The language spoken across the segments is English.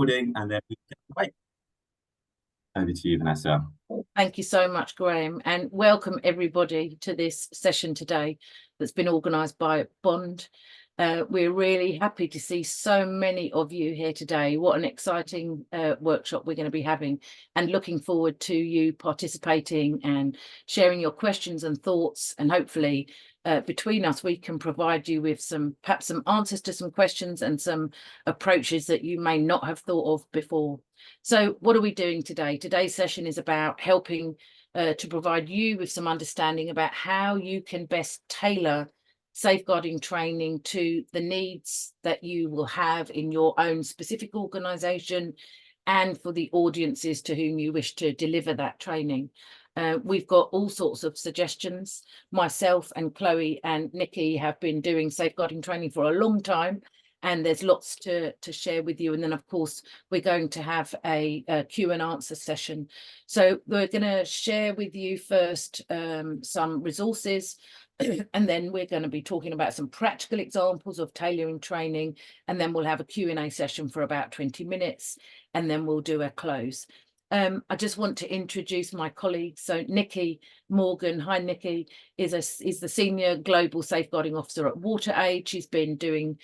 recording, and then we get away. Over to you, Vanessa. Thank you so much, Graham, and welcome everybody to this session today that's been organised by Bond. We're really happy to see so many of you here today. What an exciting workshop we're going to be having, and looking forward to you participating and sharing your questions and thoughts, and hopefully between us we can provide you with perhaps some answers to some questions and some approaches that you may not have thought of before. So what are we doing today? Today's session is about helping to provide you with some understanding about how you can best tailor safeguarding training to the needs that you will have in your own specific organisation and for the audiences to whom you wish to deliver that training. We've got all sorts of suggestions. Myself and Chloe and Nikki have been doing safeguarding training for a long time, and there's lots to share with you. And then, of course, we're going to have a Q and answer session. So we're going to share with you first some resources, and then we're going to be talking about some practical examples of tailoring training, and then we'll have a Q&A session for about 20 minutes, and then we'll do a close. I just want to introduce my colleagues. So Nikki Morgan, hi Nikki, is the Senior Global Safeguarding Officer at WaterAid. She's been doing,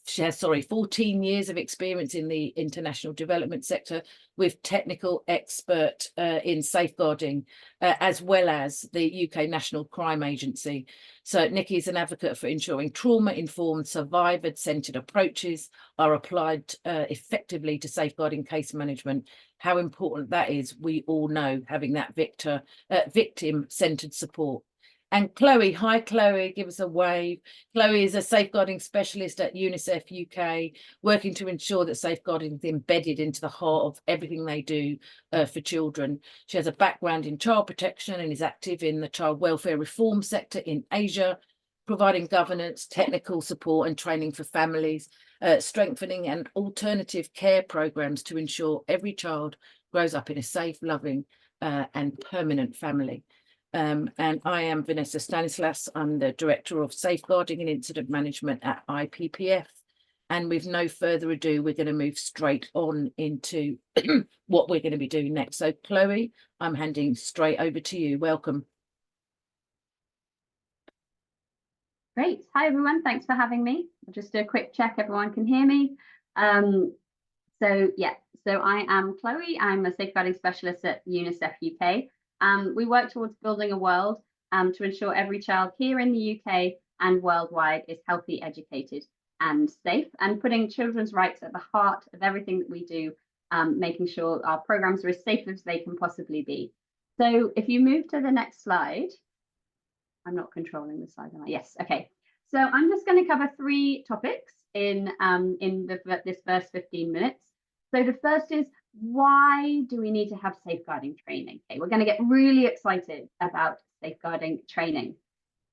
she has 14 years of experience in the international development sector with technical expert in safeguarding, as well as the UK National Crime Agency. So Nikki is an advocate for ensuring trauma-informed, survivor-centred approaches are applied effectively to safeguarding case management. How important that is, we all know, having that victim-centred support. And Chloe, hi Chloe, give us a wave. Chloe is a safeguarding specialist at UNICEF UK, working to ensure that safeguarding is embedded into the heart of everything they do for children. She has a background in child protection and is active in the child welfare reform sector in Asia, providing governance, technical support and training for families, strengthening and alternative care programs to ensure every child grows up in a safe, loving and permanent family. And I am Vanessa Stanislas. I'm the Director of Safeguarding and Incident Management at IPPF. And with no further ado, we're going to move straight on into what we're going to be doing next. So Chloe, I'm handing straight over to you. Welcome. Great. Hi, everyone. Thanks for having me. I'll just do a quick check. Everyone can hear me. So I am Chloe. I'm a safeguarding specialist at UNICEF UK. We work towards building a world to ensure every child here in the UK and worldwide is healthy, educated and safe, and putting children's rights at the heart of everything that we do, making sure our programs are as safe as they can possibly be. So if you move to the next slide. I'm not controlling the slide, am I? Yes, okay. So I'm just going to cover 3 topics in this first 15 minutes. So the first is, why do we need to have safeguarding training? Okay, we're going to get really excited about safeguarding training.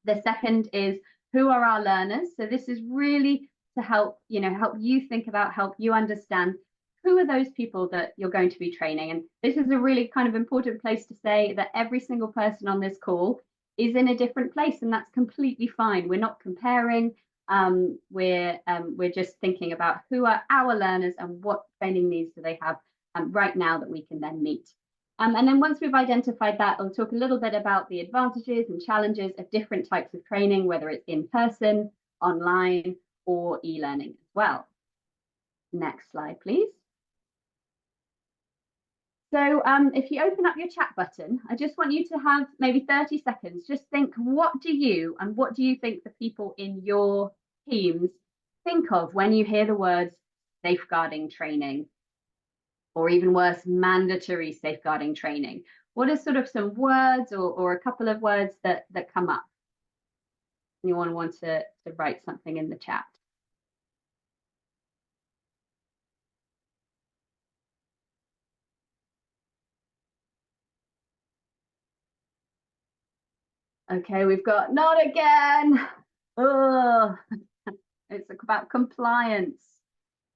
The second is, who are our learners? So this is really to help you think about, help you understand who are those people that you're going to be training. And this is a really kind of important place to say that every single person on this call is in a different place, and that's completely fine. We're not comparing. We're just thinking about who are our learners and what training needs do they have right now that we can then meet. And then once we've identified that, I'll talk a little bit about the advantages and challenges of different types of training, whether it's in person, online, or e-learning as well. Next slide, please. So if you open up your chat button, I just want you to have maybe 30 seconds. Just think, what do you think the people in your teams think of when you hear the words safeguarding training, or even worse, mandatory safeguarding training? What are sort of some words or a couple of words that come up? Anyone want to write something in the chat? Okay, we've got not again. Oh, it's about compliance.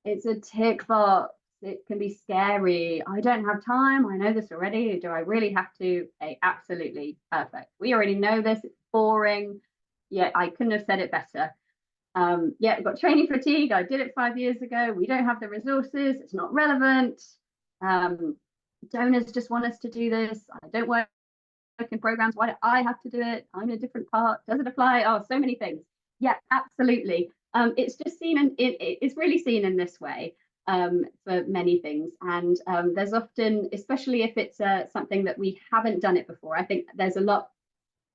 It's a tick box. It can be scary. I don't have time. I know this already. Do I really have to? Okay, absolutely perfect. We already know this. It's boring. Yeah, I couldn't have said it better. Yeah, we've got training fatigue. I did it 5 years ago. We don't have the resources. It's not relevant. Donors just want us to do this. I don't work in programs. Why do I have to do it? I'm in a different part. Does it apply? Oh, so many things. Yeah, absolutely. It's just seen in it's really seen in this way for many things. And there's often, especially if it's something that we haven't done it before, I think there's a lot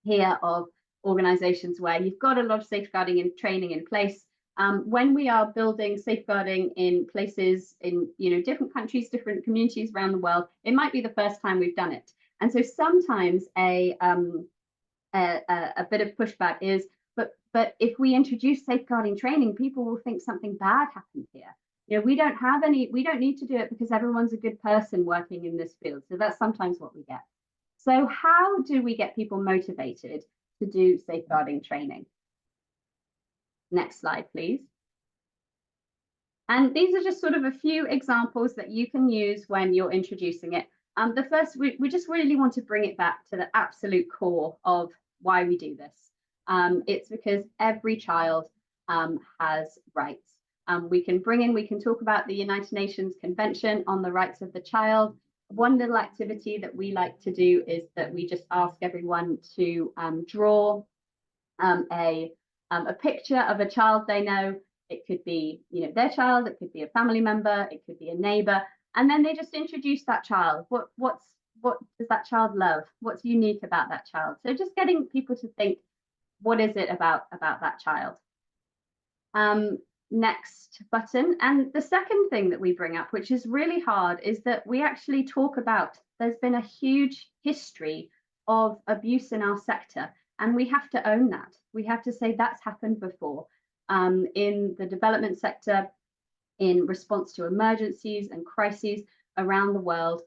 here of organizations where you've got a lot of safeguarding and training in place. When we are building safeguarding in places in different countries, different communities around the world, it might be the first time we've done it. And so sometimes a bit of pushback is, but if we introduce safeguarding training, people will think something bad happened here. We don't need to do it because everyone's a good person working in this field. So that's sometimes what we get. So how do we get people motivated to do safeguarding training? Next slide, please. And these are just sort of a few examples that you can use when you're introducing it. The first, we just really want to bring it back to the absolute core of why we do this. It's because every child has rights. We can talk about the United Nations Convention on the Rights of the Child. One little activity that we like to do is that we just ask everyone to draw a picture of a child they know. It could be their child, it could be a family member, it could be a neighbor, and then they just introduce that child. What does that child love? What's unique about that child? So just getting people to think, what is it about that child? Next button. And the second thing that we bring up, which is really hard, is that we actually talk about there's been a huge history of abuse in our sector, and we have to own that. We have to say that's happened before. In the development sector, in response to emergencies and crises around the world,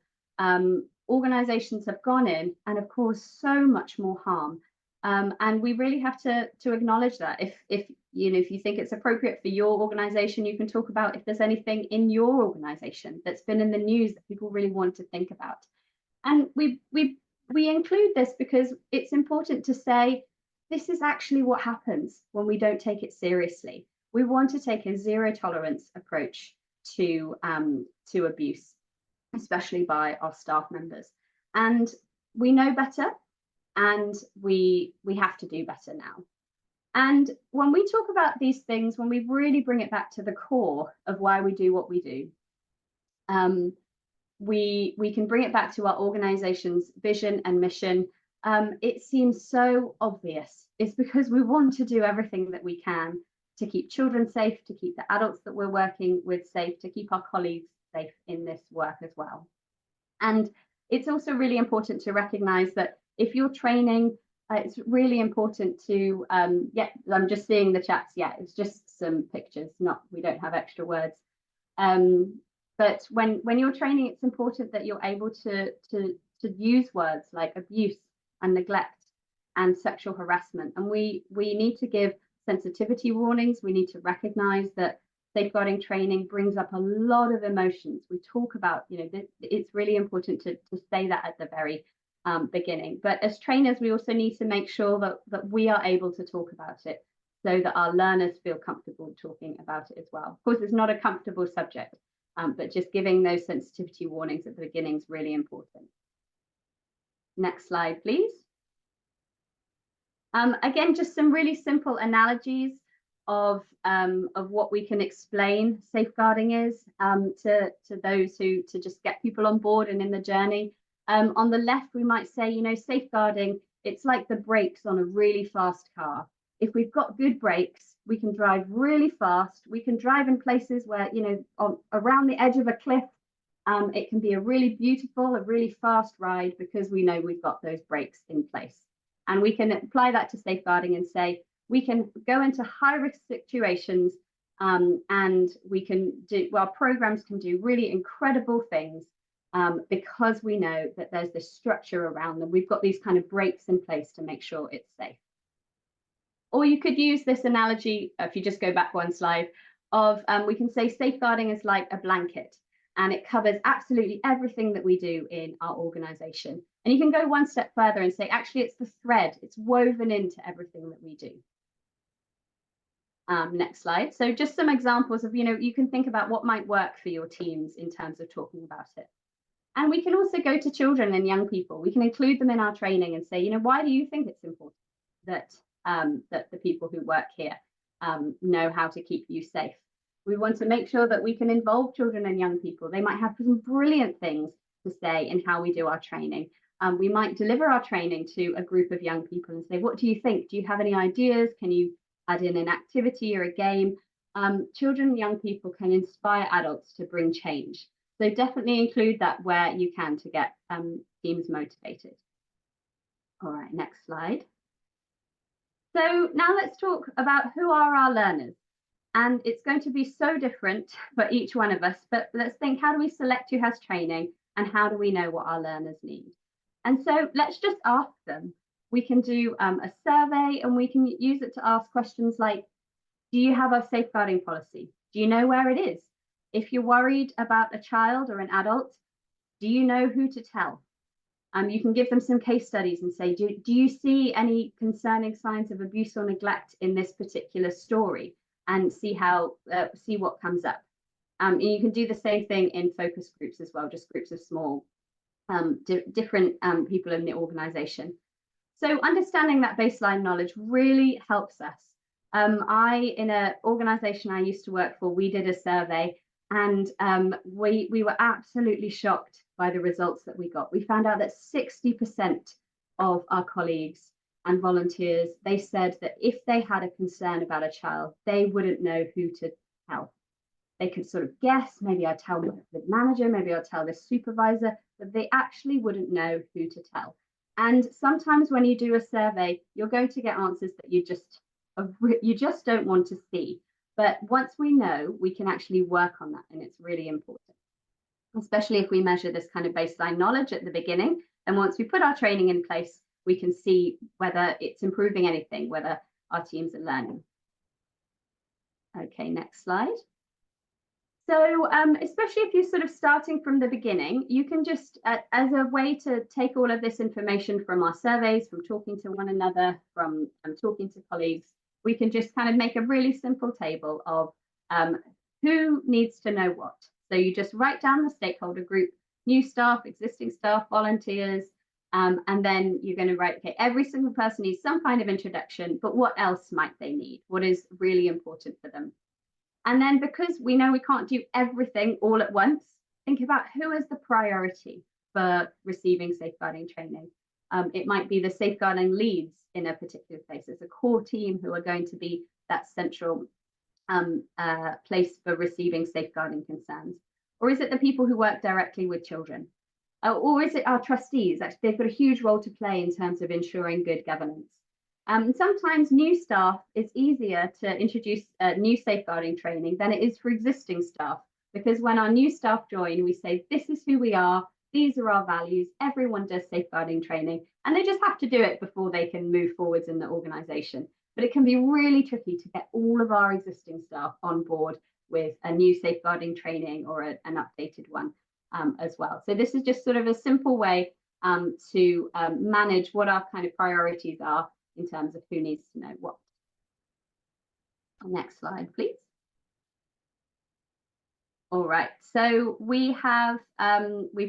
organizations have gone in and have caused so much more harm. And we really have to acknowledge that. If you think it's appropriate for your organization, you can talk about if there's anything in your organization that's been in the news that people really want to think about. And we include this because it's important to say, this is actually what happens when we don't take it seriously. We want to take a zero tolerance approach to abuse, especially by our staff members. And we know better, and we have to do better now. And when we talk about these things, when we really bring it back to the core of why we do what we do, we can bring it back to our organization's vision and mission. It seems so obvious. It's because we want to do everything that we can to keep children safe, to keep the adults that we're working with safe, to keep our colleagues safe in this work as well. And it's also really important to recognize that if you're training, it's really important to, yeah, I'm just seeing the chats. Yeah, it's just some pictures, we don't have extra words. But when you're training, it's important that you're able to use words like abuse and neglect and sexual harassment. And we need to give sensitivity warnings. We need to recognize that safeguarding training brings up a lot of emotions. We talk about, it's really important to say that at the very beginning. But as trainers, we also need to make sure that we are able to talk about it so that our learners feel comfortable talking about it as well. Of course, it's not a comfortable subject, but just giving those sensitivity warnings at the beginning is really important. Next slide, please. Again, just some really simple analogies of what we can explain safeguarding is to those to just get people on board and in the journey. On the left, we might say, safeguarding, it's like the brakes on a really fast car. If we've got good brakes, we can drive really fast. We can drive in places where, around the edge of a cliff. It can be a really beautiful, a really fast ride because we know we've got those brakes in place. And we can apply that to safeguarding and say, we can go into high-risk situations and we can do, well, programs can do really incredible things because we know that there's this structure around them. We've got these kind of brakes in place to make sure it's safe. Or you could use this analogy, if you just go back one slide, of we can say safeguarding is like a blanket, and it covers absolutely everything that we do in our organization. And you can go one step further and say, actually, it's the thread, it's woven into everything that we do. Next slide. So just some examples of, you can think about what might work for your teams in terms of talking about it. And we can also go to children and young people. We can include them in our training and say, why do you think it's important that that the people who work here know how to keep you safe? We want to make sure that we can involve children and young people. They might have some brilliant things to say in how we do our training. We might deliver our training to a group of young people and say, what do you think? Do you have any ideas? Can you add in an activity or a game? Children and young people can inspire adults to bring change. So definitely include that where you can to get teams motivated. All right, next slide. So now let's talk about who are our learners. And it's going to be so different for each one of us, but let's think, how do we select who has training and how do we know what our learners need? And so let's just ask them. We can do a survey and we can use it to ask questions like, do you have a safeguarding policy? Do you know where it is? If you're worried about a child or an adult, do you know who to tell? You can give them some case studies and say, do you see any concerning signs of abuse or neglect in this particular story? And see what comes up. And you can do the same thing in focus groups as well, just groups of small, different people in the organization. So understanding that baseline knowledge really helps us. In an organization I used to work for, we did a survey and we were absolutely shocked by the results that we got. We found out that 60% of our colleagues and volunteers, they said that if they had a concern about a child, they wouldn't know who to tell. They could sort of guess, maybe I'd tell the manager, maybe I'd tell the supervisor, but they actually wouldn't know who to tell. And sometimes when you do a survey, you're going to get answers that you just don't want to see. But once we know, we can actually work on that, and it's really important, especially if we measure this kind of baseline knowledge at the beginning. And once we put our training in place, we can see whether it's improving anything, whether our teams are learning. Okay, next slide. So especially if you're sort of starting from the beginning, you can just, as a way to take all of this information from our surveys, from talking to one another, from talking to colleagues, we can just kind of make a really simple table of who needs to know what. So you just write down the stakeholder group, new staff, existing staff, volunteers, and then you're going to write, okay, every single person needs some kind of introduction, but what else might they need? What is really important for them? And then because we know we can't do everything all at once, think about who is the priority for receiving safeguarding training. It might be the safeguarding leads in a particular place. It's a core team who are going to be that central place for receiving safeguarding concerns. Or is it the people who work directly with children? Or is it our trustees? Actually, they've got a huge role to play in terms of ensuring good governance. Sometimes new staff, it's easier to introduce new safeguarding training than it is for existing staff, because when our new staff join, we say, this is who we are, these are our values, everyone does safeguarding training, and they just have to do it before they can move forwards in the organisation. But it can be really tricky to get all of our existing staff on board with a new safeguarding training or an updated one as well. So this is just sort of a simple way to manage what our kind of priorities are in terms of who needs to know what. Next slide, please. All right, so we've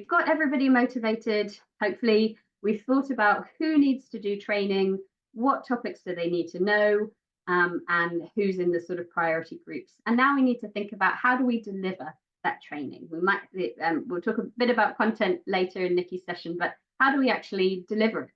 got everybody motivated. Hopefully we've thought about who needs to do training, what topics do they need to know, and who's in the sort of priority groups. And now we need to think about how do we deliver that training. We'll talk a bit about content later in Nikki's session, but how do we actually deliver it?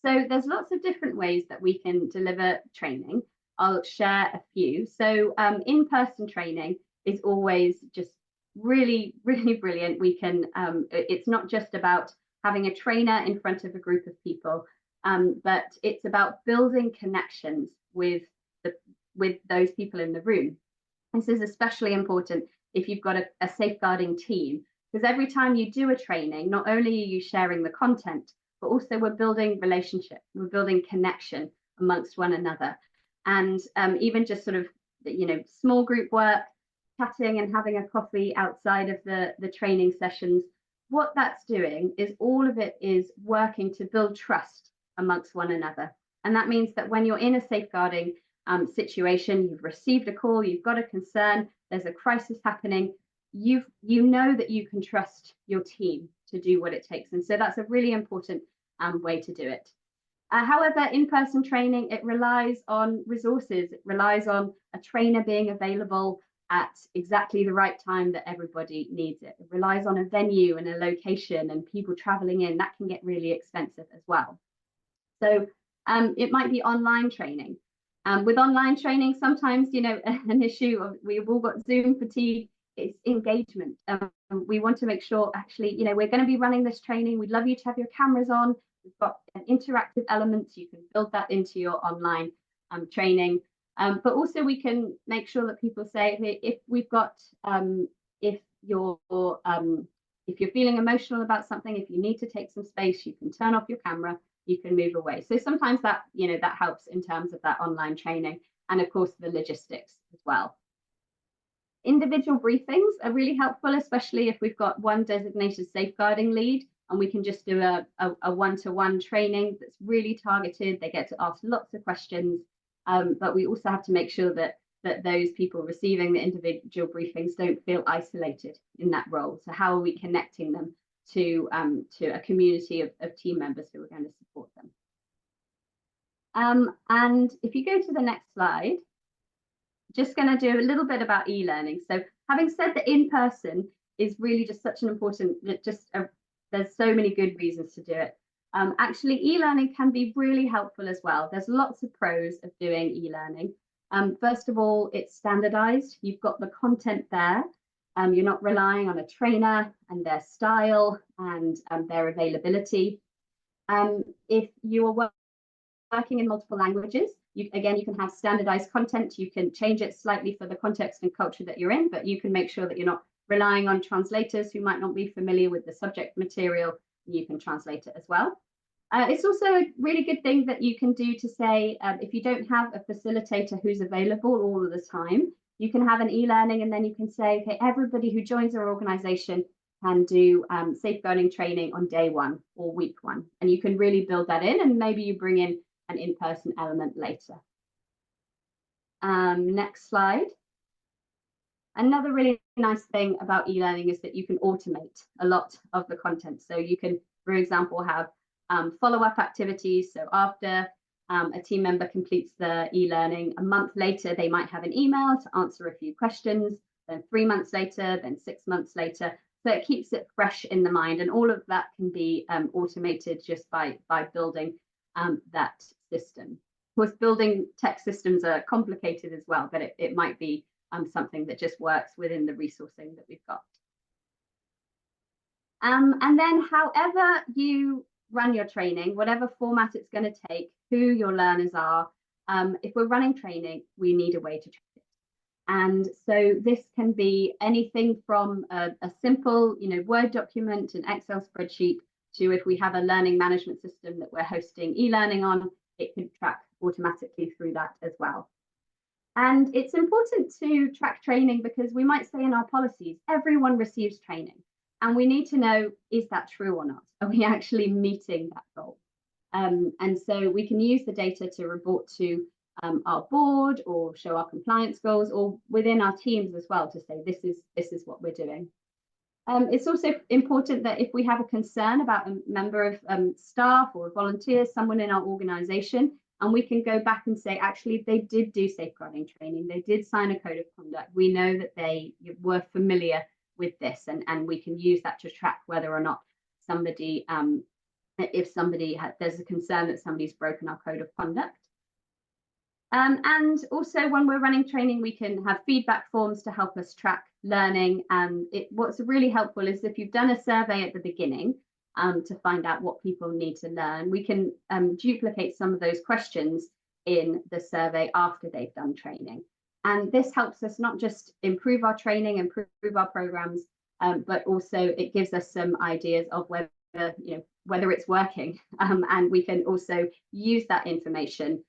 So there's lots of different ways that we can deliver training. I'll share a few. So in-person training is always just really, really brilliant. We can, it's not just about having a trainer in front of a group of people, but it's about building connections with those people in the room. This is especially important if you've got a safeguarding team, because every time you do a training, not only are you sharing the content, but also we're building relationship, we're building connection amongst one another. And even just sort of, small group work, chatting and having a coffee outside of the training sessions, what that's doing is all of it is working to build trust amongst one another. And that means that when you're in a safeguarding situation, you've received a call, you've got a concern, there's a crisis happening, you know that you can trust your team to do what it takes. And so that's a really important way to do it. However, in-person training, it relies on resources. It relies on a trainer being available at exactly the right time that everybody needs it. It relies on a venue and a location and people traveling in. That can get really expensive as well. So it might be online training. With online training, sometimes, you know, an issue of, we've all got Zoom fatigue, it's engagement. We want to make sure, actually, you know, we're going to be running this training. We'd love you to have your cameras on. We've got an interactive element. You can build that into your online training. But also we can make sure that people say, hey, if we've got, if you're feeling emotional about something, if you need to take some space, you can turn off your camera, you can move away. So sometimes that, you know, that helps in terms of that online training, and of course the logistics as well. Individual briefings are really helpful, especially if we've got one designated safeguarding lead and we can just do a one-to-one training that's really targeted. They get to ask lots of questions, but we also have to make sure that those people receiving the individual briefings don't feel isolated in that role. So how are we connecting them to a community of team members who are going to support them? And if you go to the next slide, just going to do a little bit about e-learning. So having said that in-person is really just such an important, there's so many good reasons to do it. Actually, e-learning can be really helpful as well. There's lots of pros of doing e-learning. First of all, it's standardized. You've got the content there. You're not relying on a trainer and their style and their availability. If you are working in multiple languages, you can have standardized content. You can change it slightly for the context and culture that you're in, but you can make sure that you're not relying on translators who might not be familiar with the subject material. You can translate it as well. It's also a really good thing that you can do to say, if you don't have a facilitator who's available all of the time, you can have an e-learning, and then you can say, okay, everybody who joins our organization can do safeguarding training on day 1 or week 1. And you can really build that in, and maybe you bring in an in-person element later. Next slide. Another really nice thing about e-learning is that you can automate a lot of the content. So you can, for example, have follow-up activities. So after a team member completes the e-learning, a month later, they might have an email to answer a few questions, then 3 months later, then 6 months later. So it keeps it fresh in the mind, and all of that can be automated just by building that system. Of course, building tech systems are complicated as well, but it might be something that just works within the resourcing that we've got. And then however you run your training, whatever format it's going to take, who your learners are, if we're running training, we need a way to track it. And so this can be anything from a simple, Word document, an Excel spreadsheet, to if we have a learning management system that we're hosting e-learning on, it can track automatically through that as well. And it's important to track training because we might say in our policies, everyone receives training. And we need to know, is that true or not? Are we actually meeting that goal? And so we can use the data to report to our board or show our compliance goals, or within our teams as well, to say this is what we're doing. It's also important that if we have a concern about a member of staff or a volunteer, someone in our organization, and we can go back and say, actually, they did do safeguarding training, they did sign a code of conduct, we know that they were familiar with this, and we can use that to track whether or not somebody, if there's a concern that somebody's broken our code of conduct. And also when we're running training, we can have feedback forms to help us track learning. And what's really helpful is if you've done a survey at the beginning to find out what people need to learn, we can duplicate some of those questions in the survey after they've done training. And this helps us not just improve our training, improve our programs, but also it gives us some ideas of whether it's working. And we can also use that information.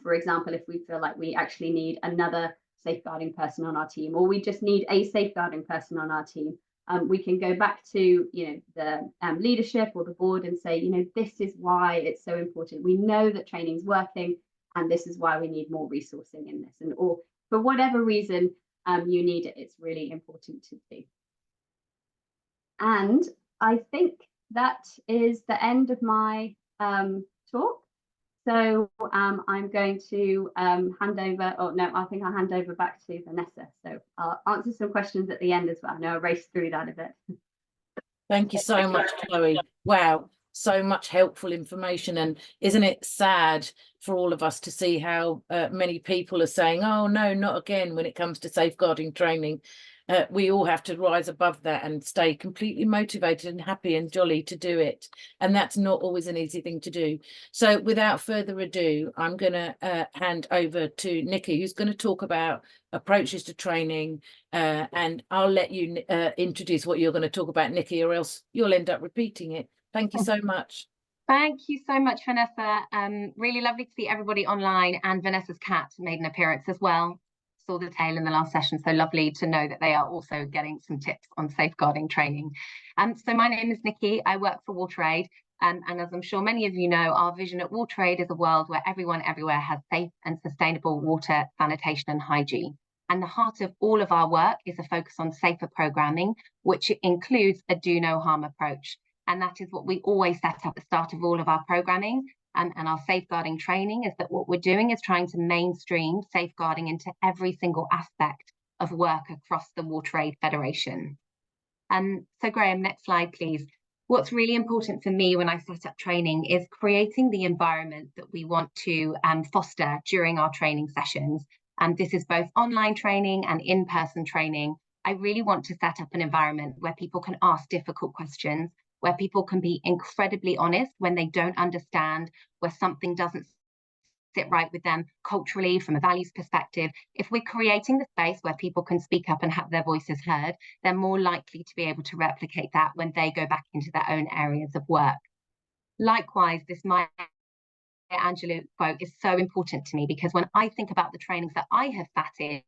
For example, if we feel like we actually need another safeguarding person on our team, or we just need a safeguarding person on our team, we can go back to the leadership or the board and say, this is why it's so important. We know that training's working, and this is why we need more resourcing in this, and or for whatever reason you need it, it's really important to do. And I think that is the end of my talk. So I'm going to hand over, oh no, I think I'll hand over back to Vanessa. So I'll answer some questions at the end as well. I know I raced through that a bit. Thank you so much, Chloe. Wow, so much helpful information. And isn't it sad for all of us to see how many people are saying, oh no, not again, when it comes to safeguarding training. We all have to rise above that and stay completely motivated and happy and jolly to do it. And that's not always an easy thing to do. So without further ado, I'm going to hand over to Nikki, who's going to talk about approaches to training. And I'll let you introduce what you're going to talk about, Nikki, or else you'll end up repeating it. Thank you so much. Thank you so much, Vanessa. Really lovely to see everybody online, and Vanessa's cat made an appearance as well. Saw the tail in the last session, so lovely to know that they are also getting some tips on safeguarding training. So my name is Nikki. I work for WaterAid, and as I'm sure many of you know, our vision at WaterAid is a world where everyone everywhere has safe and sustainable water, sanitation and hygiene. And the heart of all of our work is a focus on safer programming, which includes a do no harm approach. And that is what we always set up at the start of all of our programming. And our safeguarding training is that what we're doing is trying to mainstream safeguarding into every single aspect of work across the WaterAid Federation. So Graham, next slide, please. What's really important for me when I set up training is creating the environment that we want to foster during our training sessions. And this is both online training and in-person training. I really want to set up an environment where people can ask difficult questions, where people can be incredibly honest when they don't understand, where something doesn't sit right with them culturally from a values perspective. If we're creating the space where people can speak up and have their voices heard, they're more likely to be able to replicate that when they go back into their own areas of work. Likewise, this Maya Angelou quote is so important to me, because when I think about the trainings that I have sat in,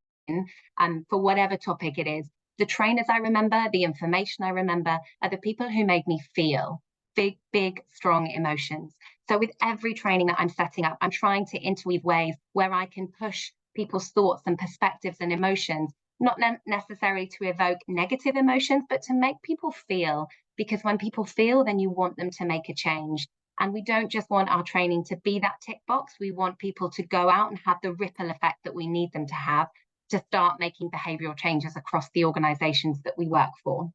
for whatever topic it is, the trainers I remember, the information I remember, are the people who made me feel big, strong emotions. So with every training that I'm setting up, I'm trying to interweave ways where I can push people's thoughts and perspectives and emotions, not necessarily to evoke negative emotions, but to make people feel. Because when people feel, then you want them to make a change. And we don't just want our training to be that tick box. We want people to go out and have the ripple effect that we need them to have, to start making behavioural changes across the organisations that we work for.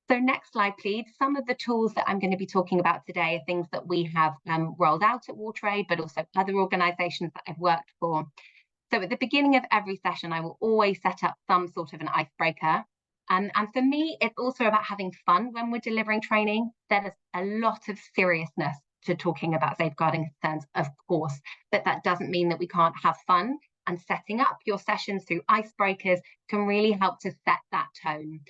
So next slide, please. Some of the tools that I'm going to be talking about today are things that we have rolled out at WaterAid, but also other organisations that I've worked for. So at the beginning of every session, I will always set up some sort of an icebreaker. And for me, it's also about having fun when we're delivering training. There is a lot of seriousness to talking about safeguarding concerns, of course, but that doesn't mean that we can't have fun. And setting up your sessions through icebreakers can really help to set that tone.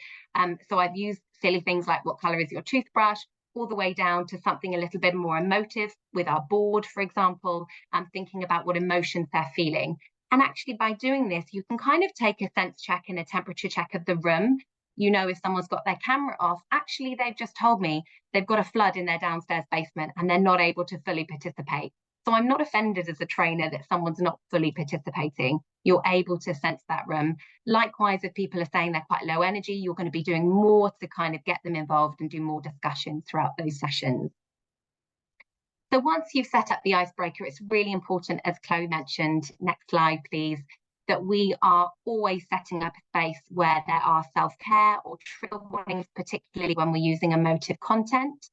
So I've used silly things like what colour is your toothbrush, all the way down to something a little bit more emotive with our board, for example, and thinking about what emotions they're feeling. And actually by doing this, you can kind of take a sense check and a temperature check of the room. You know, if someone's got their camera off, actually, they've just told me they've got a flood in their downstairs basement and they're not able to fully participate. So I'm not offended as a trainer that someone's not fully participating. You're able to sense that room. Likewise, if people are saying they're quite low energy, you're going to be doing more to kind of get them involved and do more discussion throughout those sessions. So once you've set up the icebreaker, it's really important, as Chloe mentioned, next slide please, that we are always setting up a space where there are self-care or trigger warnings, particularly when we're using emotive content.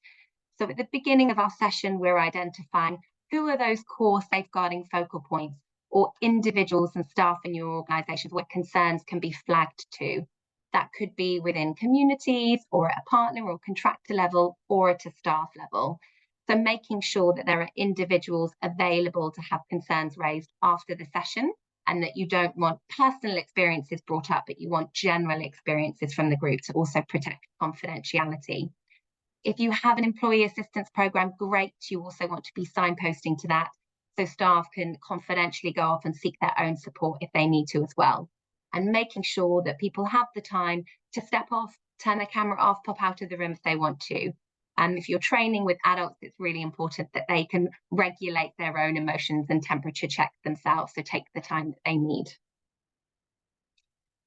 So at the beginning of our session, we're identifying who are those core safeguarding focal points or individuals and staff in your organisations where concerns can be flagged to. That could be within communities or at a partner or contractor level or at a staff level. So making sure that there are individuals available to have concerns raised after the session, and that you don't want personal experiences brought up, but you want general experiences from the group to also protect confidentiality. If you have an employee assistance programme, great. You also want to be signposting to that so staff can confidentially go off and seek their own support if they need to as well. And making sure that people have the time to step off, turn their camera off, pop out of the room if they want to. If you're training with adults, it's really important that they can regulate their own emotions and temperature check themselves, so take the time that they need.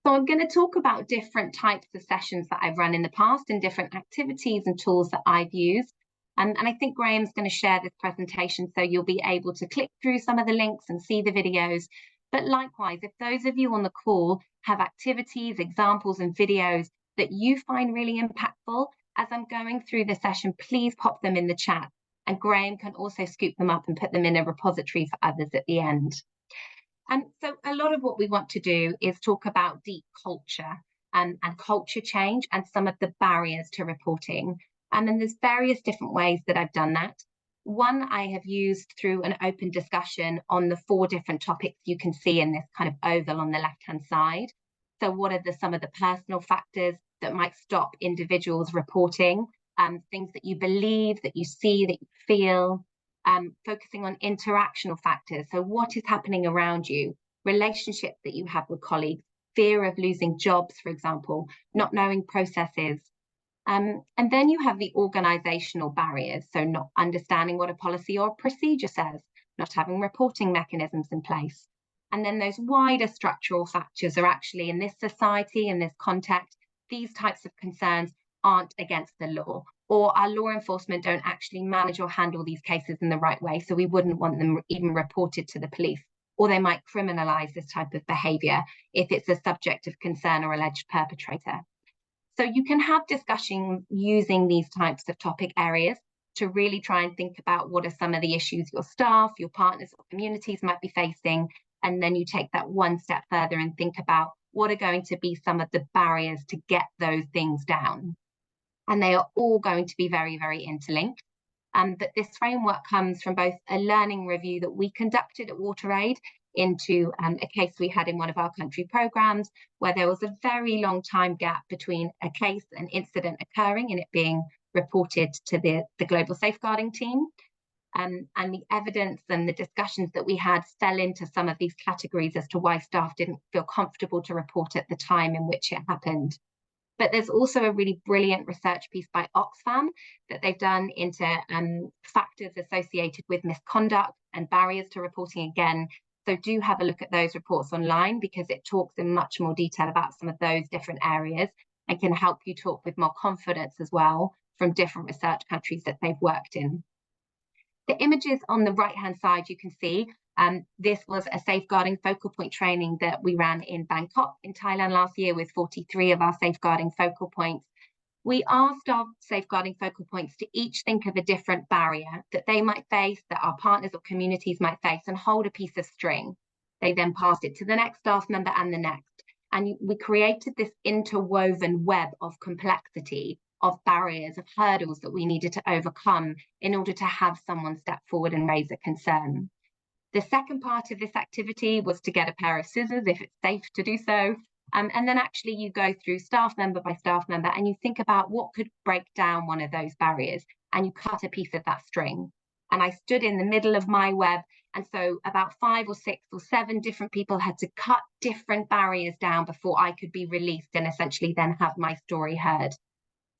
So I'm going to talk about different types of sessions that I've run in the past and different activities and tools that I've used. And I think Graham's going to share this presentation, so you'll be able to click through some of the links and see the videos. But likewise, if those of you on the call have activities, examples and videos that you find really impactful, as I'm going through the session, please pop them in the chat. And Graham can also scoop them up and put them in a repository for others at the end. And so a lot of what we want to do is talk about deep culture and culture change and some of the barriers to reporting. And then there's various different ways that I've done that. One I have used through an open discussion on the 4 different topics you can see in this kind of oval on the left-hand side. So what are some of the personal factors that might stop individuals reporting, things that you believe, that you see, that you feel, focusing on interactional factors. So what is happening around you, relationships that you have with colleagues, fear of losing jobs, for example, not knowing processes. And then you have the organizational barriers. So not understanding what a policy or procedure says, not having reporting mechanisms in place. And then those wider structural factors are actually in this society, in this context, these types of concerns aren't against the law, or our law enforcement don't actually manage or handle these cases in the right way, so we wouldn't want them even reported to the police, or they might criminalize this type of behavior if it's a subject of concern or alleged perpetrator. So you can have discussion using these types of topic areas to really try and think about what are some of the issues your staff, your partners or communities might be facing, and then you take that one step further and think about what are going to be some of the barriers to get those things down. And they are all going to be very, very interlinked. But this framework comes from both a learning review that we conducted at WaterAid into a case we had in one of our country programmes, where there was a very long time gap between a case and incident occurring and it being reported to the global safeguarding team. And the evidence and the discussions that we had fell into some of these categories as to why staff didn't feel comfortable to report at the time in which it happened. But there's also a really brilliant research piece by Oxfam that they've done into factors associated with misconduct and barriers to reporting again. So do have a look at those reports online, because it talks in much more detail about some of those different areas and can help you talk with more confidence as well from different research countries that they've worked in. The images on the right-hand side, you can see this was a safeguarding focal point training that we ran in Bangkok in Thailand last year with 43 of our safeguarding focal points. We asked our safeguarding focal points to each think of a different barrier that they might face, that our partners or communities might face, and hold a piece of string. They then passed it to the next staff member and the next. And we created this interwoven web of complexity, of barriers, of hurdles that we needed to overcome in order to have someone step forward and raise a concern. The second part of this activity was to get a pair of scissors if it's safe to do so. And then actually you go through staff member by staff member and you think about what could break down one of those barriers, and you cut a piece of that string. And I stood in the middle of my web, and so about 5 or 6 or 7 different people had to cut different barriers down before I could be released and essentially then have my story heard.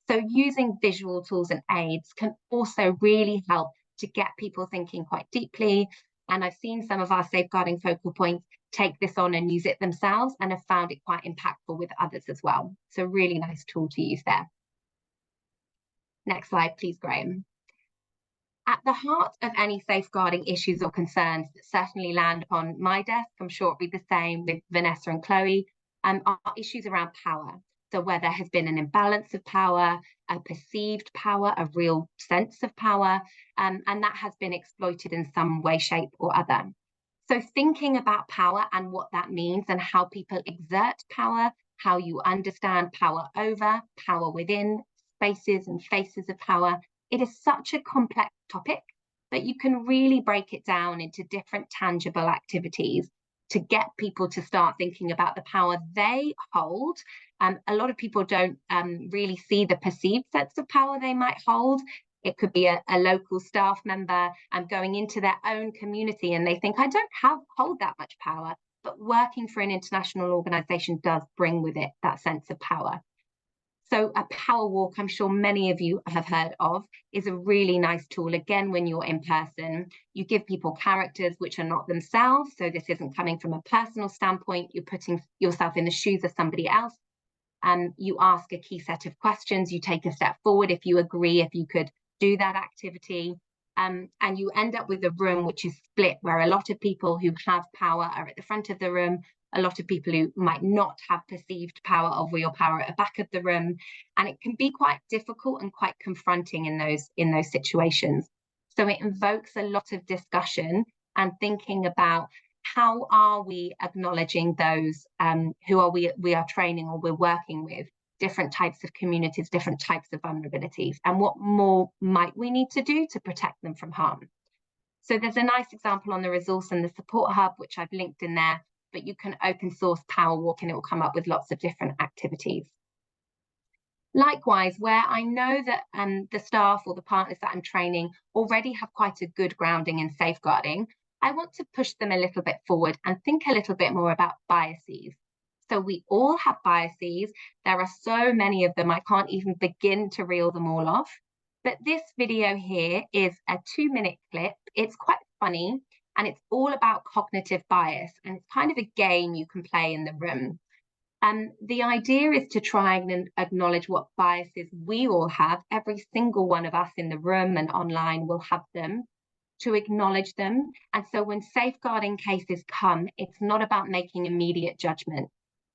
So using visual tools and aids can also really help to get people thinking quite deeply. And I've seen some of our safeguarding focal points take this on and use it themselves and have found it quite impactful with others as well. So really nice tool to use there. Next slide, please, Graham. At the heart of any safeguarding issues or concerns that certainly land upon my desk, I'm sure it'll be the same with Vanessa and Chloe, are issues around power. So where there has been an imbalance of power, a perceived power, a real sense of power, and that has been exploited in some way, shape or other. So thinking about power and what that means and how people exert power, how you understand power over, power within, spaces and faces of power, it is such a complex topic that you can really break it down into different tangible activities to get people to start thinking about the power they hold. A lot of people don't really see the perceived sense of power they might hold. It could be a local staff member going into their own community and they think, I don't hold that much power, but working for an international organisation does bring with it that sense of power. So a power walk, I'm sure many of you have heard of, is a really nice tool. Again, when you're in person, you give people characters which are not themselves. So this isn't coming from a personal standpoint. You're putting yourself in the shoes of somebody else. You ask a key set of questions. You take a step forward if you agree, if you could do that activity. And you end up with a room which is split, where a lot of people who have power are at the front of the room, a lot of people who might not have perceived power or real power at the back of the room. And it can be quite difficult and quite confronting in those situations. So it invokes a lot of discussion and thinking about how are we acknowledging those who we are training or we're working with, different types of communities, different types of vulnerabilities, and what more might we need to do to protect them from harm. So there's a nice example on the resource and the support hub, which I've linked in there, but you can open source Power Walk and it will come up with lots of different activities. Likewise, where I know that the staff or the partners that I'm training already have quite a good grounding in safeguarding, I want to push them a little bit forward and think a little bit more about biases. So we all have biases. There are so many of them, I can't even begin to reel them all off. But this video here is a 2-minute clip. It's quite funny and it's all about cognitive bias, and it's kind of a game you can play in the room. The idea is to try and acknowledge what biases we all have. Every single one of us in the room and online will have them, to acknowledge them. And so when safeguarding cases come, it's not about making immediate judgment.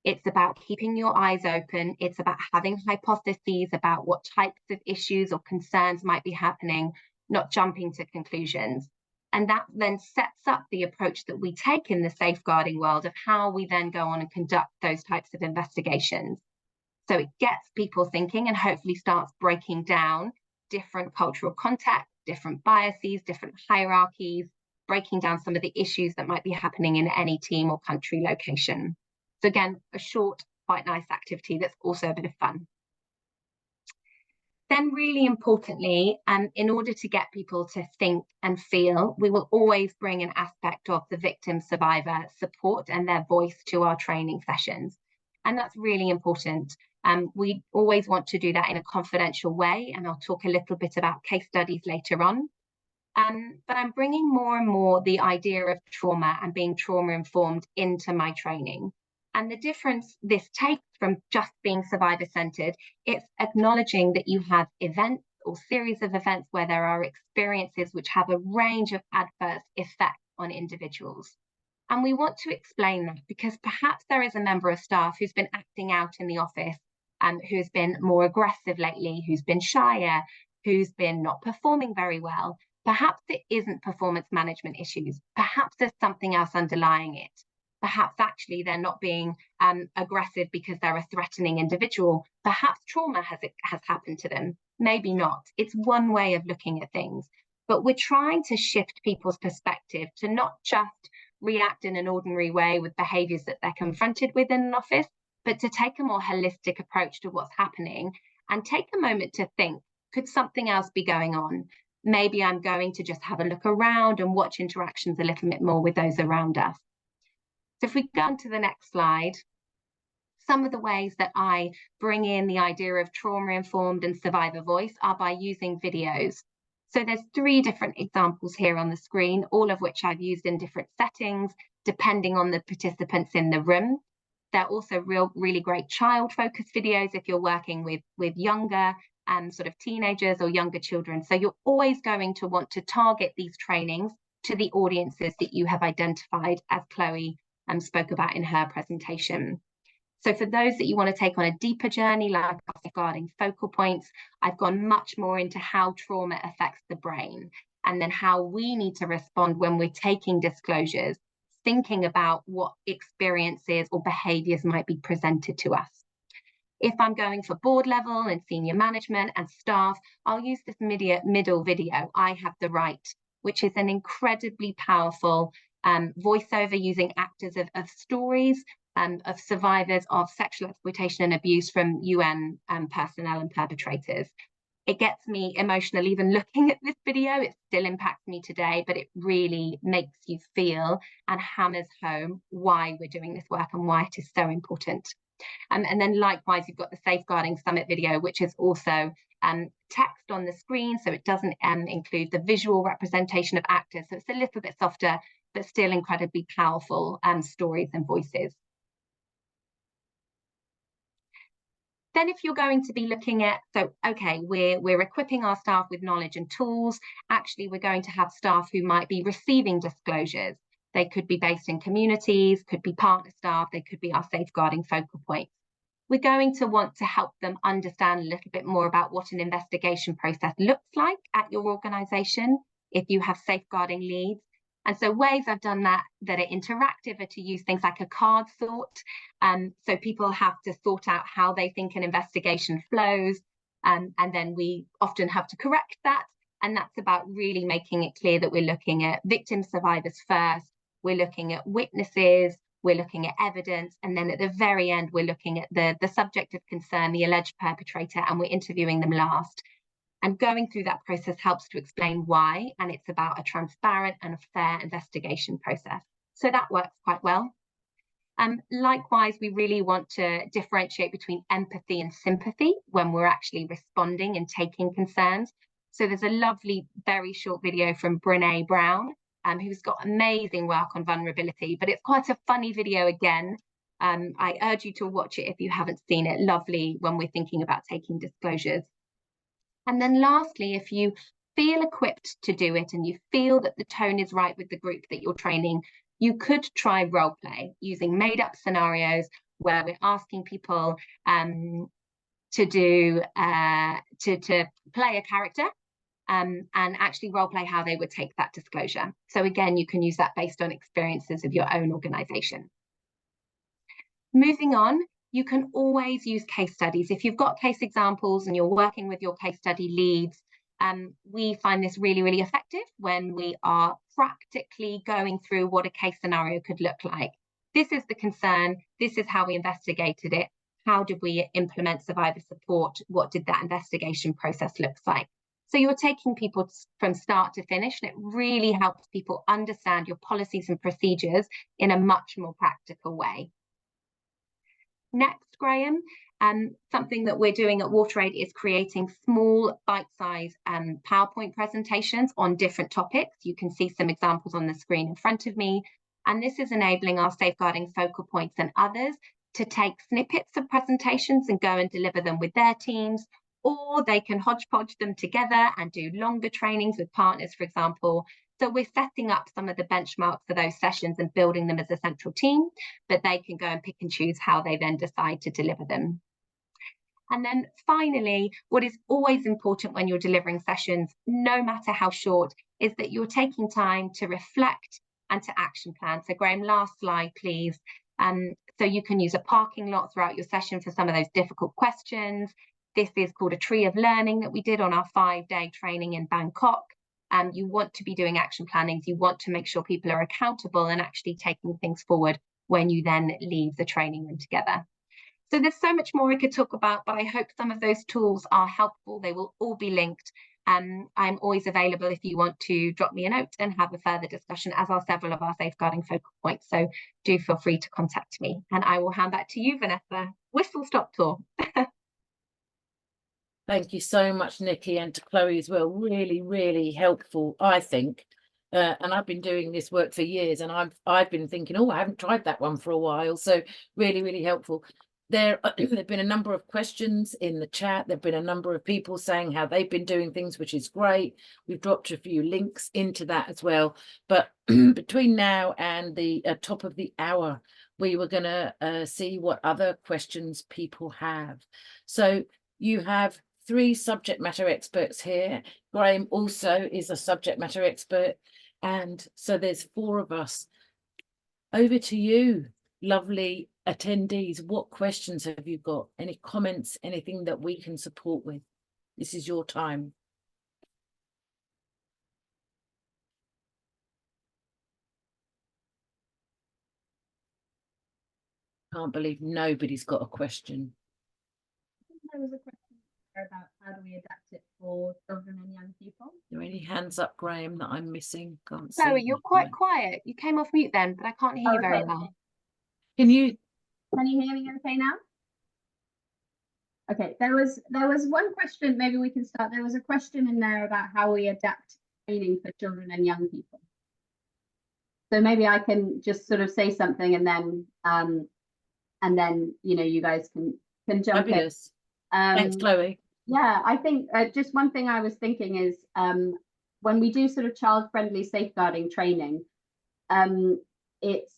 It's about keeping your eyes open. It's about having hypotheses about what types of issues or concerns might be happening, not jumping to conclusions. And that then sets up the approach that we take in the safeguarding world of how we then go on and conduct those types of investigations. So it gets people thinking and hopefully starts breaking down different cultural contexts, different biases, different hierarchies, breaking down some of the issues that might be happening in any team or country location. So again, a short, quite nice activity that's also a bit of fun. Then really importantly, in order to get people to think and feel, we will always bring an aspect of the victim survivor support and their voice to our training sessions. And that's really important. We always want to do that in a confidential way, and I'll talk a little bit about case studies later on. But I'm bringing more and more the idea of trauma and being trauma informed into my training. And the difference this takes from just being survivor-centered, it's acknowledging that you have events or series of events where there are experiences which have a range of adverse effects on individuals. And we want to explain that because perhaps there is a member of staff who's been acting out in the office, who's been more aggressive lately, who's been shyer, who's been not performing very well. Perhaps it isn't performance management issues. Perhaps there's something else underlying it. Perhaps actually they're not being aggressive because they're a threatening individual. Perhaps trauma has happened to them. Maybe not. It's one way of looking at things. But we're trying to shift people's perspective to not just react in an ordinary way with behaviours that they're confronted with in an office, but to take a more holistic approach to what's happening and take a moment to think, could something else be going on? Maybe I'm going to just have a look around and watch interactions a little bit more with those around us. So if we go on to the next slide, some of the ways that I bring in the idea of trauma-informed and survivor voice are by using videos. So there's 3 different examples here on the screen, all of which I've used in different settings, depending on the participants in the room. They're also really great child-focused videos if you're working with younger sort of teenagers or younger children. So you're always going to want to target these trainings to the audiences that you have identified, as Chloe spoke about in her presentation. So for those that you want to take on a deeper journey, like safeguarding focal points, I've gone much more into how trauma affects the brain and then how we need to respond when we're taking disclosures, thinking about what experiences or behaviours might be presented to us. If I'm going for board level and senior management and staff, I'll use this middle video, I Have the Right, which is an incredibly powerful voiceover using actors of stories of survivors of sexual exploitation and abuse from UN personnel and perpetrators. It gets me emotional even looking at this video. It still impacts me today, but it really makes you feel and hammers home why we're doing this work and why it is so important. And then likewise, you've got the Safeguarding Summit video, which is also text on the screen, so it doesn't include the visual representation of actors. So it's a little bit softer, but still incredibly powerful stories and voices. Then if you're going to be looking at, so, okay, we're equipping our staff with knowledge and tools. Actually, we're going to have staff who might be receiving disclosures. They could be based in communities, could be partner staff, they could be our safeguarding focal points. We're going to want to help them understand a little bit more about what an investigation process looks like at your organisation if you have safeguarding leads. And so ways I've done that are interactive are to use things like a card sort. So people have to sort out how they think an investigation flows. And then we often have to correct that. And that's about really making it clear that we're looking at victim survivors first. We're looking at witnesses. We're looking at evidence. And then at the very end, we're looking at the subject of concern, the alleged perpetrator, and we're interviewing them last. And going through that process helps to explain why, and it's about a transparent and a fair investigation process. So that works quite well. Likewise, we really want to differentiate between empathy and sympathy when we're actually responding and taking concerns. So there's a lovely, very short video from Brené Brown, who's got amazing work on vulnerability, but it's quite a funny video again. I urge you to watch it if you haven't seen it. Lovely when we're thinking about taking disclosures. And then lastly, if you feel equipped to do it and you feel that the tone is right with the group that you're training, you could try role play using made up scenarios where we're asking people to play a character and actually role play how they would take that disclosure. So again, you can use that based on experiences of your own organisation. Moving on, you can always use case studies. If you've got case examples and you're working with your case study leads, we find this really, really effective when we are practically going through what a case scenario could look like. This is the concern. This is how we investigated it. How did we implement survivor support? What did that investigation process look like? So you're taking people from start to finish, and it really helps people understand your policies and procedures in a much more practical way. Next, Graham, something that we're doing at WaterAid is creating small bite-sized PowerPoint presentations on different topics. You can see some examples on the screen in front of me. And this is enabling our safeguarding focal points and others to take snippets of presentations and go and deliver them with their teams, or they can hodgepodge them together and do longer trainings with partners, for example. So we're setting up some of the benchmarks for those sessions and building them as a central team, but they can go and pick and choose how they then decide to deliver them. And then finally, what is always important when you're delivering sessions, no matter how short, is that you're taking time to reflect and to action plan. So Graham, last slide, please. So you can use a parking lot throughout your session for some of those difficult questions. This is called a tree of learning that we did on our 5-day training in Bangkok. You want to be doing action plannings. You want to make sure people are accountable and actually taking things forward when you then leave the training room together. So there's so much more I could talk about, but I hope some of those tools are helpful. They will all be linked. I'm always available if you want to drop me a note and have a further discussion, as are several of our safeguarding focal points. So do feel free to contact me, and I will hand back to you, Vanessa. Whistle stop tour. Thank you so much, Nikki, and to Chloe as well. Really, really helpful, I think. And I've been doing this work for years, and I've been thinking, oh, I haven't tried that one for a while. So really, really helpful. There have been a number of questions in the chat. There have been a number of people saying how they've been doing things, which is great. We've dropped a few links into that as well. But between now and the top of the hour, we were going to see what other questions people have. So you have 3 subject matter experts here. Graham also is a subject matter expert. And so there's 4 of us. Over to you, lovely attendees. What questions have you got? Any comments, anything that we can support with? This is your time. Can't believe nobody's got a question. There was a question about how do we adapt it for children and young people. Are there any hands up, Graham, that I'm missing? Can't see. Chloe, you're quite quiet. You came off mute then, but I can't hear you very well. Can you hear me okay now? Okay, there was one question, maybe we can start. There was a question in there about how we adapt training for children and young people. So maybe I can just sort of say something and then you know, you guys can jump Fabulous. in. Thanks, Chloe. Yeah, I think just one thing I was thinking is when we do sort of child-friendly safeguarding training, it's,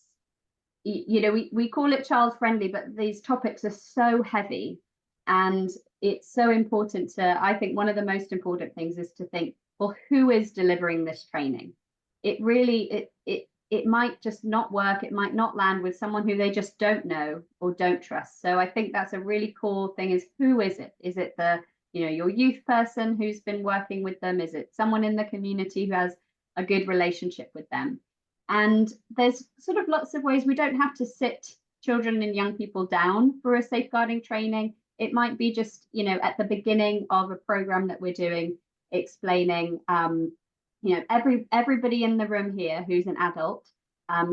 you know, we call it child-friendly, but these topics are so heavy, and it's so important to, I think one of the most important things is to think, well, who is delivering this training? It really, it might just not work. It might not land with someone who they just don't know or don't trust. So I think that's a really cool thing, is who is it? Is it the, you know, your youth person who's been working with them? Is it someone in the community who has a good relationship with them? And there's sort of lots of ways. We don't have to sit children and young people down for a safeguarding training. It might be just, you know, at the beginning of a program that we're doing, explaining, you know, everybody in the room here who's an adult,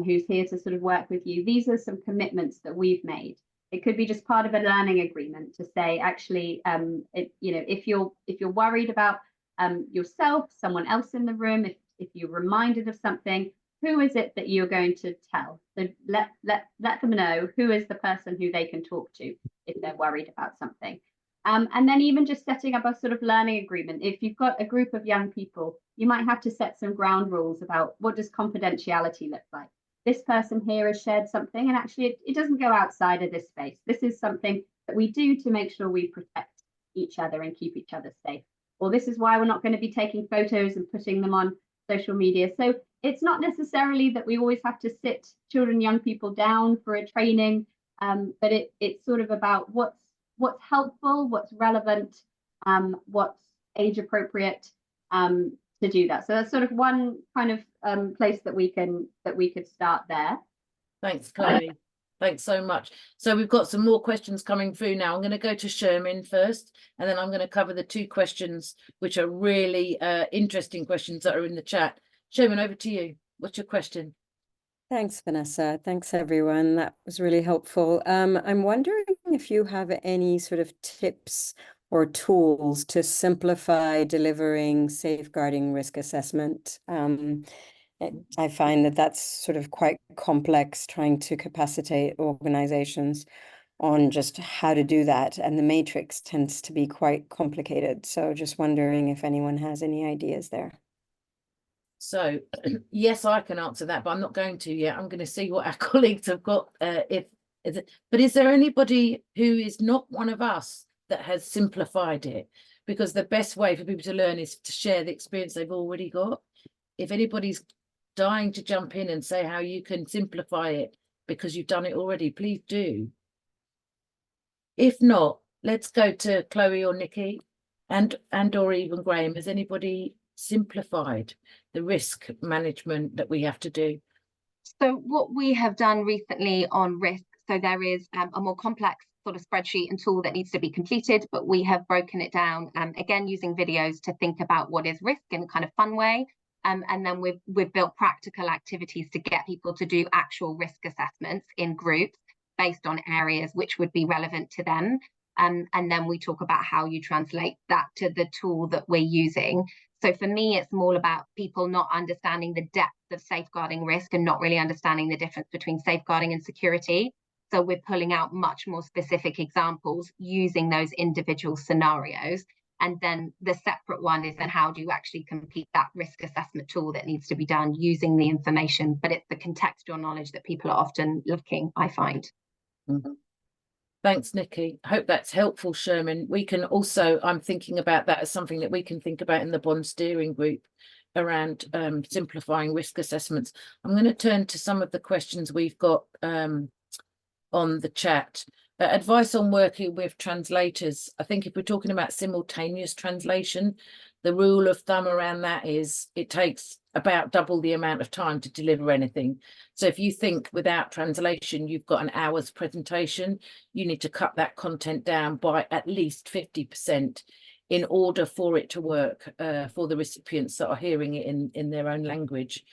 who's here to sort of work with you. These are some commitments that we've made. It could be just part of a learning agreement to say, actually, you know, if you're worried about yourself, someone else in the room, if you're reminded of something, who is it that you're going to tell? So let them know who is the person who they can talk to if they're worried about something. And then even just setting up a sort of learning agreement. If you've got a group of young people, you might have to set some ground rules about what does confidentiality look like. This person here has shared something, and actually it doesn't go outside of this space. This is something that we do to make sure we protect each other and keep each other safe. Or this is why we're not going to be taking photos and putting them on social media. So it's not necessarily that we always have to sit children, young people down for a training, but it's sort of about what's helpful, what's relevant, what's age appropriate to do that. So that's sort of one kind of place that we could start there. Thanks, Chloe. Thanks so much. So we've got some more questions coming through now. I'm going to go to Shermin first, and then I'm going to cover the two questions, which are really interesting questions that are in the chat. Shermin, over to you. What's your question? Thanks, Vanessa. Thanks, everyone. That was really helpful. I'm wondering if you have any sort of tips or tools to simplify delivering safeguarding risk assessment. I find that that's sort of quite complex, trying to capacitate organizations on just how to do that. And the matrix tends to be quite complicated. So just wondering if anyone has any ideas there. So yes, I can answer that, but I'm not going to yet. I'm going to see what our colleagues have got. But is there anybody who is not one of us that has simplified it? Because the best way for people to learn is to share the experience they've already got. If anybody's dying to jump in and say how you can simplify it because you've done it already, please do. If not, let's go to Chloe or Nikki and or even Graham. Has anybody simplified the risk management that we have to do? So what we have done recently on risk, so there is a more complex sort of spreadsheet and tool that needs to be completed, but we have broken it down, again, using videos to think about what is risk in a kind of fun way. And then we've built practical activities to get people to do actual risk assessments in groups based on areas which would be relevant to them. And then we talk about how you translate that to the tool that we're using. So for me, it's more about people not understanding the depth of safeguarding risk and not really understanding the difference between safeguarding and security. So we're pulling out much more specific examples using those individual scenarios. And then the separate one is then how do you actually complete that risk assessment tool that needs to be done using the information, but it's the contextual knowledge that people are often lacking, I find. Mm-hmm. Thanks, Nikki. I hope that's helpful, Sherman. We can also, I'm thinking about that as something that we can think about in the bond steering group around simplifying risk assessments. I'm going to turn to some of the questions we've got on the chat. Advice on working with translators. I think if we're talking about simultaneous translation, the rule of thumb around that is it takes about double the amount of time to deliver anything. So if you think without translation, you've got an hour's presentation, you need to cut that content down by at least 50% in order for it to work for the recipients that are hearing it in their own language.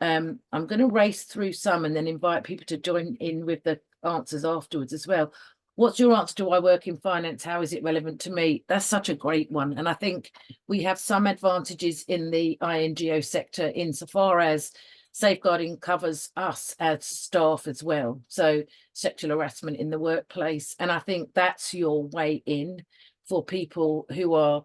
I'm going to race through some and then invite people to join in with the answers afterwards as well. what's your answer to I work in finance? How is it relevant to me? That's such a great one. And I think we have some advantages in the NGO sector insofar as safeguarding covers us as staff as well. So sexual harassment in the workplace. And I think that's your way in for people who are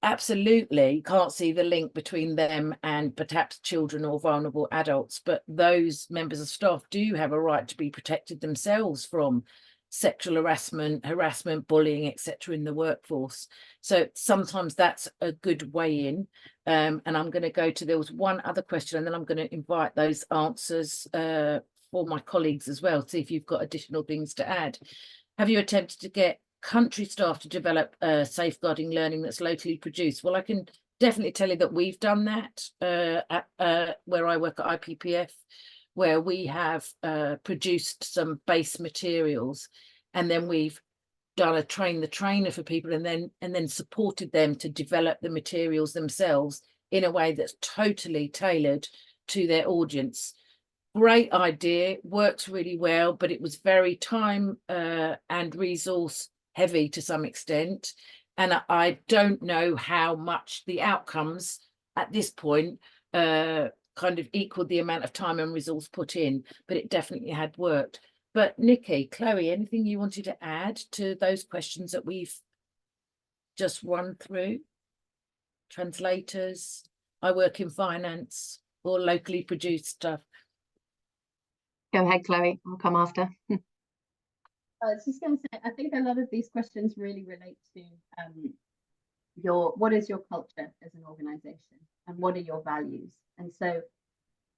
absolutely can't see the link between them and perhaps children or vulnerable adults, but those members of staff do have a right to be protected themselves from sexual harassment, bullying, etc. in the workforce. So sometimes that's a good way in. And I'm going to go to, there was one other question, and then I'm going to invite those answers for my colleagues as well, see if you've got additional things to add. Have you attempted to get country staff to develop safeguarding learning that's locally produced? Well, I can definitely tell you that we've done that at where I work at IPPF, where we have produced some base materials, and then we've done a train the trainer for people, and then supported them to develop the materials themselves in a way that's totally tailored to their audience. Great idea, works really well, but it was very time and resource heavy to some extent, and I don't know how much the outcomes at this point kind of equaled the amount of time and resource put in, but it definitely had worked. But Nikki, Chloe, anything you wanted to add to those questions that we've just run through? Translators, I work in finance, or locally produced stuff? Go ahead, Chloe, I'll come after. I was just going to say, I think a lot of these questions really relate to what is your culture as an organization, and what are your values? And so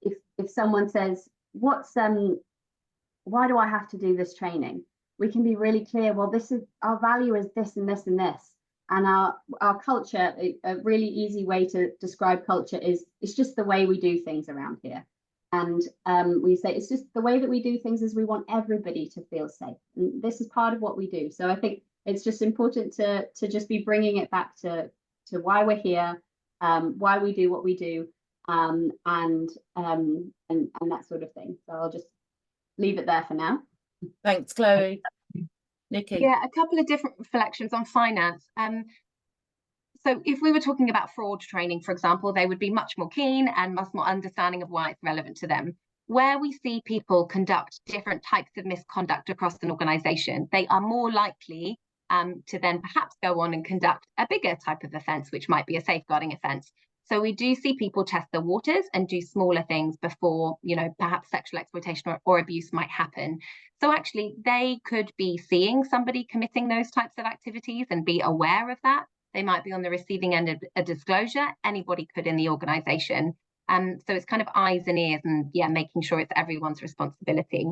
if someone says, why do I have to do this training? We can be really clear, well, this is our value is this and this and this. And our culture, a really easy way to describe culture is it's just the way we do things around here. And we say it's just the way that we do things is we want everybody to feel safe. And this is part of what we do. So I think it's just important to just be bringing it back to why we're here, why we do what we do, and that sort of thing. So I'll just leave it there for now. Thanks, Chloe. Nikki? Yeah, a couple of different reflections on finance. So if we were talking about fraud training, for example, they would be much more keen and much more understanding of why it's relevant to them. Where we see people conduct different types of misconduct across an organisation, they are more likely to then perhaps go on and conduct a bigger type of offence, which might be a safeguarding offence. So we do see people test the waters and do smaller things before, you know, perhaps sexual exploitation or abuse might happen. So actually, they could be seeing somebody committing those types of activities and be aware of that. They might be on the receiving end of a disclosure. Anybody could in the organisation. So it's kind of eyes and ears, and yeah, making sure it's everyone's responsibility.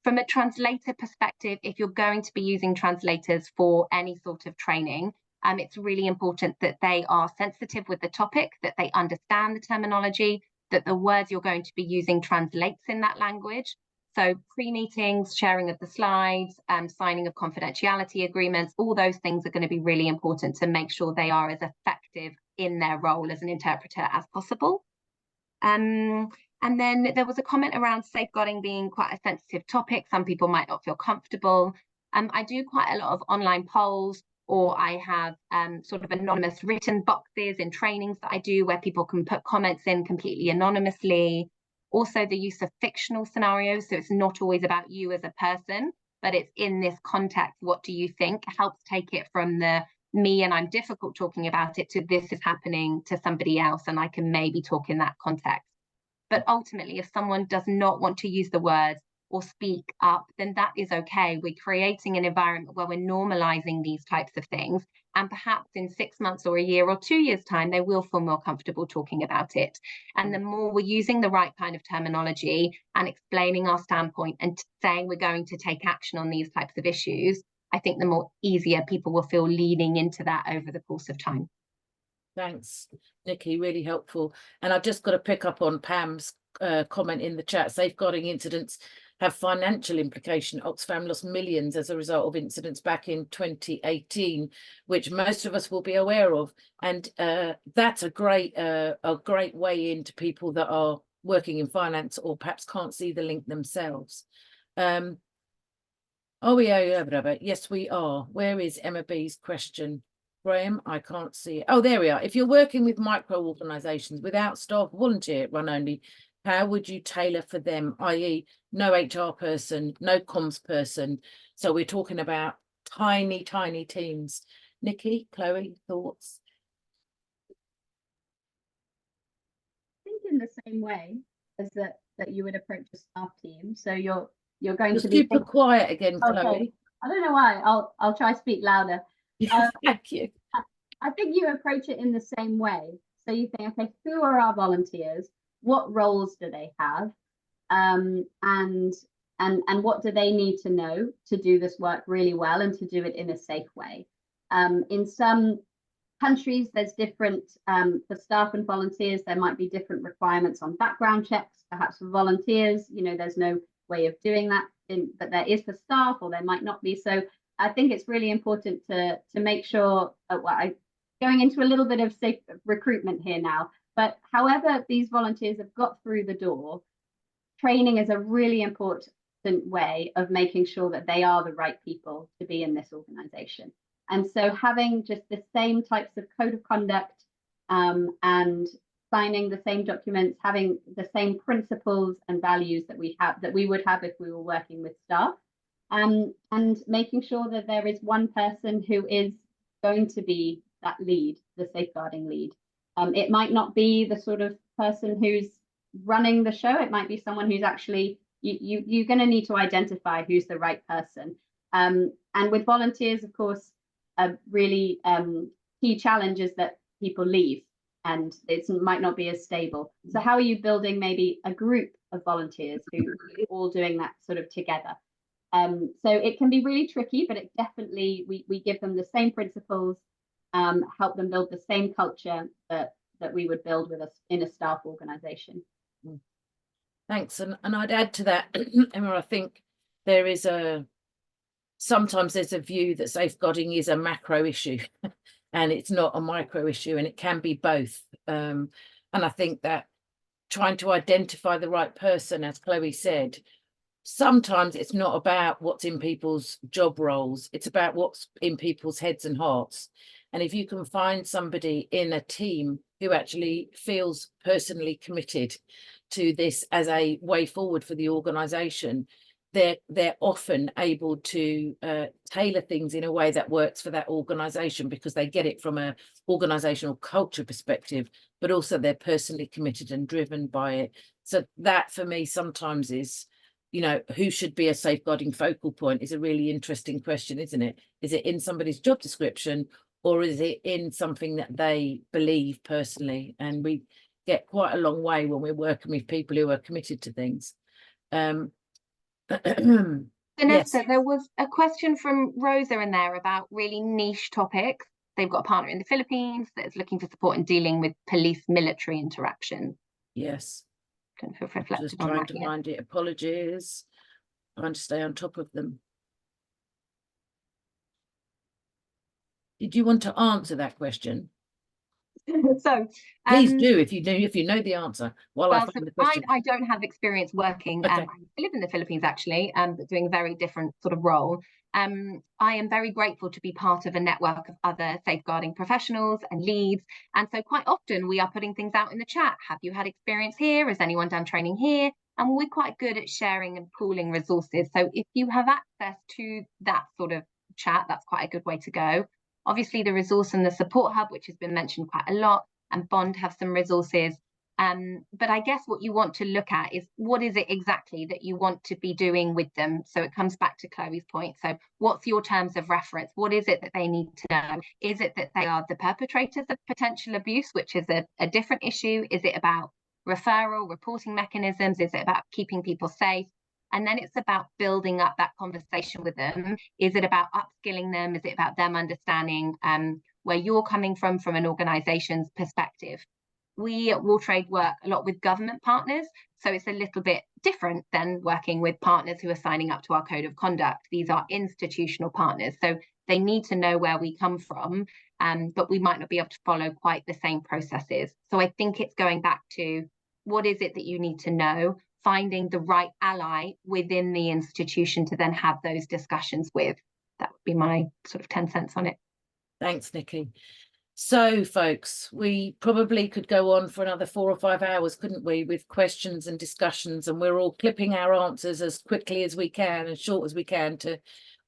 From a translator perspective, if you're going to be using translators for any sort of training, it's really important that they are sensitive with the topic, that they understand the terminology, that the words you're going to be using translates in that language. So pre-meetings, sharing of the slides, signing of confidentiality agreements, all those things are going to be really important to make sure they are as effective in their role as an interpreter as possible. And then there was a comment around safeguarding being quite a sensitive topic. Some people might not feel comfortable. I do quite a lot of online polls, or I have sort of anonymous written boxes in trainings that I do where people can put comments in completely anonymously. Also the use of fictional scenarios, so it's not always about you as a person, but it's in this context, what do you think? It helps take it from the me and I'm difficult talking about it to this is happening to somebody else and I can maybe talk in that context. But ultimately, if someone does not want to use the words or speak up, then that is okay. We're creating an environment where we're normalizing these types of things. And perhaps in 6 months or a year or 2 years' time, they will feel more comfortable talking about it. And the more we're using the right kind of terminology and explaining our standpoint and saying we're going to take action on these types of issues, I think the more easier people will feel leaning into that over the course of time. Thanks, Nikki, really helpful. And I've just got to pick up on Pam's comment in the chat. Safeguarding incidents have financial implication. Oxfam lost millions as a result of incidents back in 2018, which most of us will be aware of. And that's a great way into people that are working in finance or perhaps can't see the link themselves. Oh, yeah. Yes, we are. Where is Emma B's question? Graham, I can't see it. Oh, there we are. If you're working with micro organisations without staff, volunteer run only, how would you tailor for them, i.e. no HR person, no comms person? So we're talking about tiny, tiny teams. Nikki, Chloe, thoughts? I think in the same way as that you would approach a staff team. So you're going You're to be super quiet again, okay. Chloe. I don't know why. I'll try to speak louder. Thank you. I think you approach it in the same way. So you think, okay, who are our volunteers? What roles do they have? And what do they need to know to do this work really well and to do it in a safe way? In some countries, there's different, for staff and volunteers, there might be different requirements on background checks. Perhaps for volunteers, there's no way of doing that, but there is for staff, or there might not be. So I think it's really important to make sure, going into a little bit of safe recruitment here now, but however these volunteers have got through the door, training is a really important way of making sure that they are the right people to be in this organization. And so having just the same types of code of conduct and signing the same documents, having the same principles and values that we would have if we were working with staff, and making sure that there is one person who is going to be that lead, the safeguarding lead. It might not be the sort of person who's running the show. It might be someone who's actually, you're going to need to identify who's the right person. And with volunteers, of course, a really key challenge is that people leave and it might not be as stable. So how are you building maybe a group of volunteers who are all doing that sort of together? So it can be really tricky, but it definitely, we give them the same principles, help them build the same culture that we would build with us in a staff organization. Thanks. And I'd add to that, Emma, I think there is sometimes there's a view that safeguarding is a macro issue and it's not a micro issue, and it can be both. And I think that trying to identify the right person, as Chloe said, sometimes it's not about what's in people's job roles, it's about what's in people's heads and hearts. And if you can find somebody in a team who actually feels personally committed to this as a way forward for the organization, they're often able to tailor things in a way that works for that organization, because they get it from a organizational culture perspective, but also they're personally committed and driven by it. So that for me sometimes is, who should be a safeguarding focal point is a really interesting question, isn't it? Is it in somebody's job description, or is it in something that they believe personally? And we get quite a long way when we're working with people who are committed to things. Vanessa, Yes. there was a question from Rosa in there about really niche topics. They've got a partner in the Philippines that's looking for support in dealing with police-military interaction. Yes. Don't know if I've reflected Just on trying that to yet. find it. Apologies. Trying to stay on top of them. Did you want to answer that question? So Please do, if you know the answer, while I find the question. I don't have experience working. Okay. I live in the Philippines actually, but doing a very different sort of role. I am very grateful to be part of a network of other safeguarding professionals and leads. And so quite often we are putting things out in the chat. Have you had experience here? Has anyone done training here? And we're quite good at sharing and pooling resources. So if you have access to that sort of chat, that's quite a good way to go. Obviously, the resource and the support hub, which has been mentioned quite a lot, and Bond have some resources. But I guess what you want to look at is what is it exactly that you want to be doing with them? So it comes back to Chloe's point. So what's your terms of reference? What is it that they need to know? Is it that they are the perpetrators of potential abuse, which is a different issue? Is it about referral, reporting mechanisms? Is it about keeping people safe? And then it's about building up that conversation with them. Is it about upskilling them? Is it about them understanding where you're coming from an organization's perspective? We at War Trade work a lot with government partners, so it's a little bit different than working with partners who are signing up to our code of conduct. These are institutional partners, so they need to know where we come from, but we might not be able to follow quite the same processes. So I think it's going back to what is it that you need to know finding the right ally within the institution to then have those discussions with. That would be my sort of 10 cents on it. Thanks, Nikki. So, folks, we probably could go on for another 4 or 5 hours, couldn't we, with questions and discussions, and we're all clipping our answers as quickly as we can and short as we can to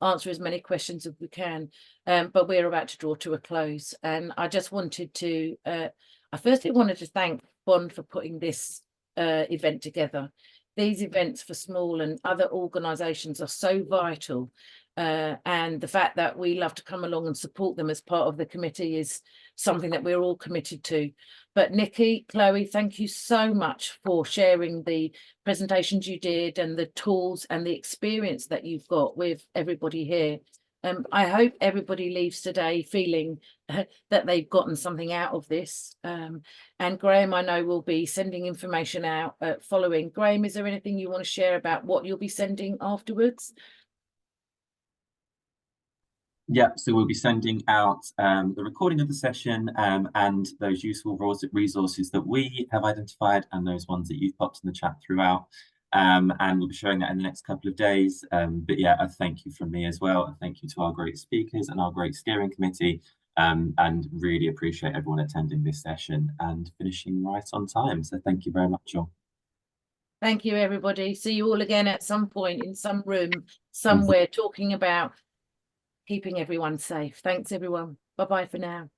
answer as many questions as we can. But we're about to draw to a close, and I just wanted to, I firstly wanted to thank Bond for putting this event together. These events for small and other organisations are so vital. And the fact that we love to come along and support them as part of the committee is something that we're all committed to. But Nikki, Chloe, thank you so much for sharing the presentations you did and the tools and the experience that you've got with everybody here. I hope everybody leaves today feeling that they've gotten something out of this. And Graham, I know, will be sending information out following. Graham, is there anything you want to share about what you'll be sending afterwards? Yeah, so we'll be sending out the recording of the session and those useful resources that we have identified and those ones that you've popped in the chat throughout. And we'll be sharing that in the next couple of days. But yeah, a thank you from me as well. A thank you to our great speakers and our great steering committee, and really appreciate everyone attending this session and finishing right on time. So thank you very much, all. Thank you, everybody. See you all again at some point in some room somewhere talking about keeping everyone safe. Thanks, everyone. Bye-bye for now.